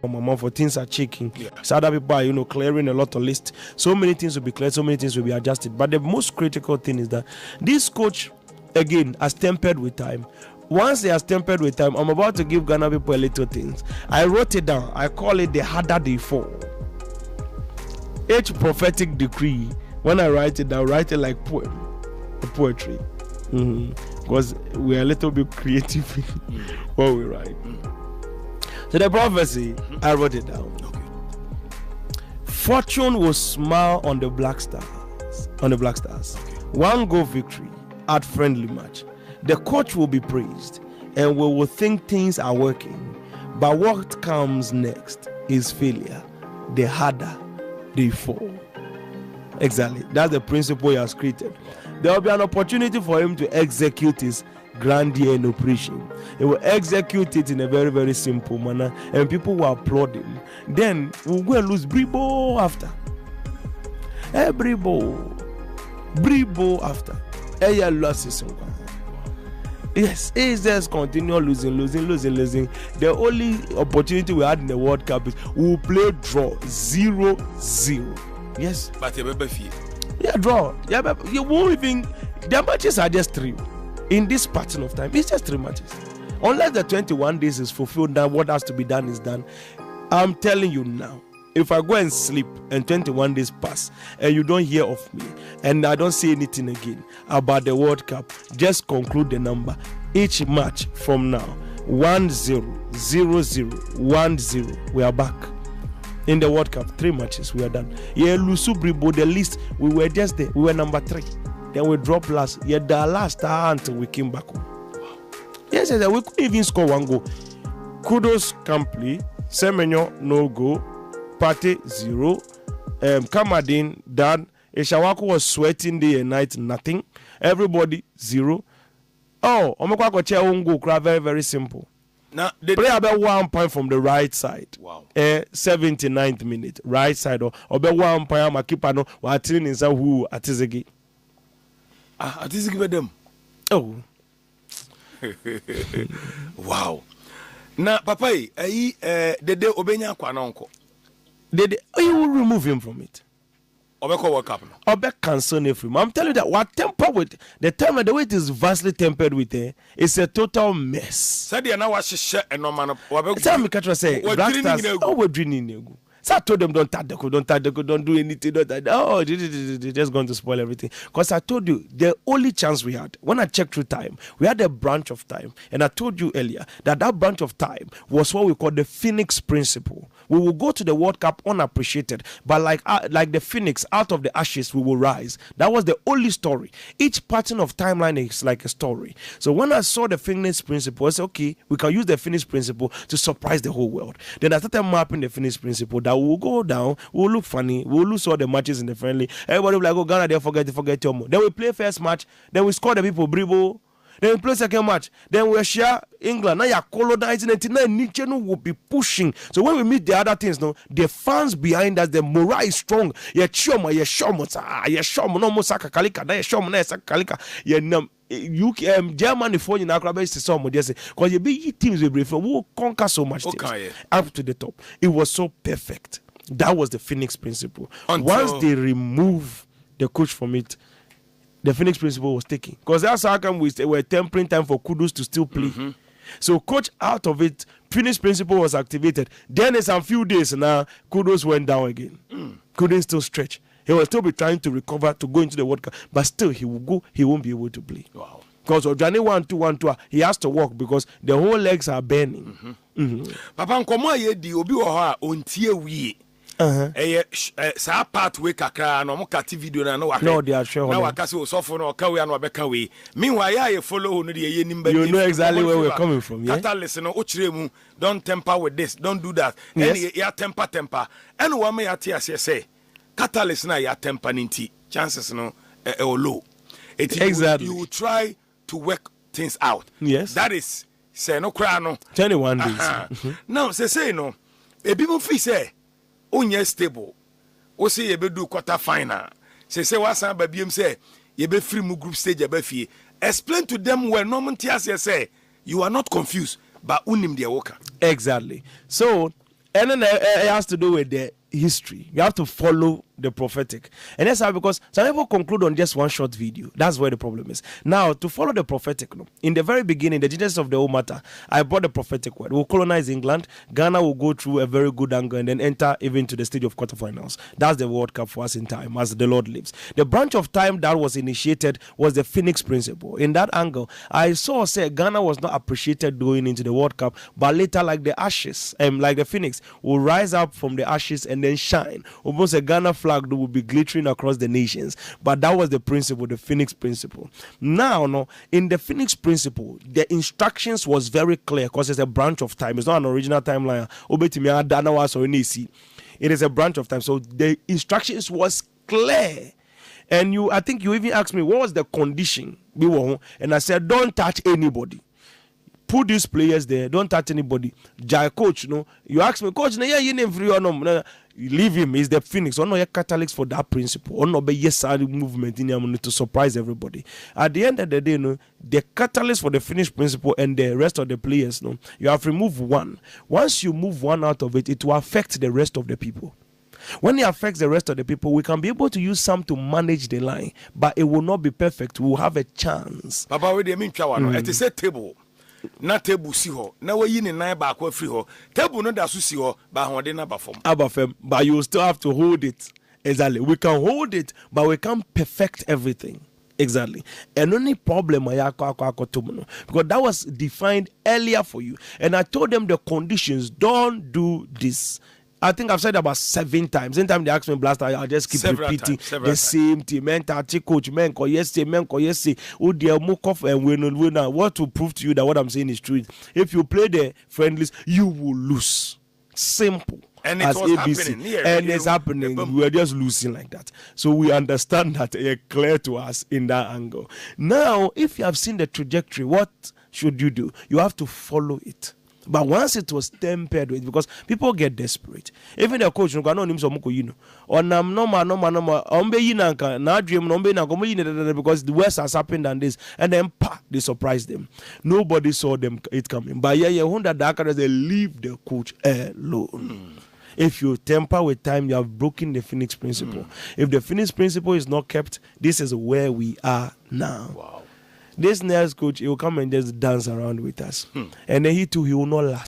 for things are shaking. So other people are, clearing a lot of lists. So many things will be cleared, so many things will be adjusted. But the most critical thing is that this coach, again, has tempered with time. Once he has tempered with time, I'm about to give Ghana people a little things. I wrote it down. I call it the harder they fall. Each prophetic decree, when I write it down, write it like poetry. Because we're a little bit creative when we write. So the prophecy, I wrote it down. Okay. Fortune will smile on the Black Stars. Okay. 1-goal victory at friendly match. The coach will be praised, and we will think things are working. But what comes next is failure. The harder they fall. Exactly. That's the principle he has created. There will be an opportunity for him to execute his grand operation. He will execute it in a very, very simple manner, and people will applaud him. Then we'll go and lose Bribo after. Bribo after. Yes, it's just continue losing. The only opportunity we had in the World Cup is we'll play draw 0-0. Yes. But you better feel. Yeah, draw. Yeah, you won't even. The matches are just 3. In this pattern of time, it's just 3 matches. Unless the 21 days is fulfilled, then what has to be done is done. I'm telling you now, if I go and sleep and 21 days pass and you don't hear of me and I don't say anything again about the World Cup, just conclude the number. Each match from now, 1-0, 0-0, 1-0, we are back. In the World Cup, 3 matches, we are done. Yeah, Lusubribo, the list, we were just there. We were number 3. Then we dropped last. Yeah, the last until we came back home. Yes, we couldn't even score 1 goal. Kudos Kampli, Semenyo no goal, Pate 0, Kamadin done. Eshawaku was sweating day and night, nothing. Everybody 0. Oh, Omekwako chair won't go. Very, very simple. Now, play about 1 point from the right side. Wow. 79th minute, right side. Or about 1 point. My keeper no. What training is who atizegi. Atizegi with them. Oh. Wow. Now, Papa, the day Obenya Kwanonko. You will remove him from it. Obeko World Cup. Obe cancel it from. I'm telling you that what temper with the time and the way it is vastly tempered with it's a total mess. Said you now share and no man. Tell me, Katra say Black Stars. Oh, we're drinking. So I told them don't touch the code, don't do anything. Oh, they're just going to spoil everything. Because I told you the only chance we had when I checked through time, we had a branch of time, and I told you earlier that branch of time was what we call the Phoenix principle. We will go to the World Cup unappreciated, but like the phoenix out of the ashes, we will rise. That was the only story. Each pattern of timeline is like a story. So when I saw the Phoenix principle, I said, okay, we can use the Phoenix principle to surprise the whole world. Then I started mapping the Phoenix principle that will go down, we'll look funny, we'll lose all the matches in the friendly. Everybody will like, oh, Ghana, they forget your more. Then we play first match, then we score the people, Bribo. Then we play second match. Then we share England. Now you're colonizing it. Now Nietzsche will be pushing. So when we meet the other things, no, the fans behind us, the morale is strong. You're shoma, no more sakakalika, na shoma, na sakakalika. Germany for you now, because you be teams will will conquer so much up to the top. It was so perfect. That was the Phoenix principle. Once they remove the coach from it, the Phoenix principle was taken. Because that's how come we were tempering time for Kudus to still play. Mm-hmm. So coach out of it, Phoenix principle was activated. Then in some few days now, Kudus went down again. Couldn't still stretch. He will still be trying to recover to go into the World Cup. But still, he will go. He won't be able to play. Wow. Because Ojani 1-2, he has to walk because the whole legs are burning. Papa, nkomo ye di obi wo ha ontie wie. Sa pathway kakra no mo kati video na no they are sure. Na waka se osofo no ka we na obeka we. Meanwhile ya follow no de ye nimba. You know exactly where we're coming from, yeah? Catalyst no o kire mu, don't temper with this, don't do that. Yes. Ya temper. And one me ya say catalyst na ya temper ninti. Chances no low. Exactly. You will try to work things out. Yes. That is say no cry no 21 days. Now say no ebi mo fi say onye stable o say ye be do quarter final say wasan ba biem say ye be free mu group stage aba fie. Explain to them where no montias say you are not confused but unim de woka. Exactly. So And then it has to do with the history. You have to follow the prophetic. And that's how, because some people conclude on just one short video. That's where the problem is. Now, to follow the prophetic, in the very beginning, the genesis of the whole matter, I brought the prophetic word. We'll colonize England. Ghana will go through a very good angle and then enter even to the stage of quarterfinals. That's the World Cup for us in time, as the Lord lives. The branch of time that was initiated was the Phoenix Principle. In that angle, I saw say Ghana was not appreciated going into the World Cup, but later, like the ashes, like the Phoenix, will rise up from the ashes and then shine. Almost a Ghana flag will be glittering across the nations. But that was the principle, the Phoenix Principle. Now, in the Phoenix Principle, the instructions was very clear because it's a branch of time. It's not an original timeline. It is a branch of time. So the instructions was clear. And I think you even asked me, what was the condition? And I said, don't touch anybody. Put these players there. Don't touch anybody. Jai coach, you ask me, coach, you name free or no? Leave him. He's the Phoenix. You're catalyst for that principle. Not be yes movement in him to surprise everybody. At the end of the day, the catalyst for the Phoenix principle and the rest of the players, you have removed one. Once you move one out of it, it will affect the rest of the people. When it affects the rest of the people, we can be able to use some to manage the line, but it will not be perfect. We will have a chance. Papa, we mean it is a table. Na table si ho na wayi ne nan ba akwa free ho table no da so si ho ba hode na abafom but you still have to hold it. Exactly, we can hold it but we can't perfect everything. Exactly. And only problem because that was defined earlier for you, and I told them the conditions. Don't do this. I think I've said about 7 times. Anytime they ask me blaster, I'll just keep repeating the same thing. Mentality coach, men ko yes. Oh dear, Mukov and winner. What to prove to you that what I'm saying is true? If you play the friendlies, you will lose. Simple. And it was happening. And it's happening. We are just losing like that. So we understand that it's clear to us in that angle. Now, if you have seen the trajectory, what should you do? You have to follow it. But once it was tempered with, because people get desperate. Even the coach, because the worst has happened than this, and then they surprised them. Nobody saw them it coming. But they leave the coach alone. If you temper with time, you have broken the Phoenix Principle. If the Phoenix Principle is not kept, this is where we are now. Wow. This next coach, he will come and just dance around with us. And then he will not last.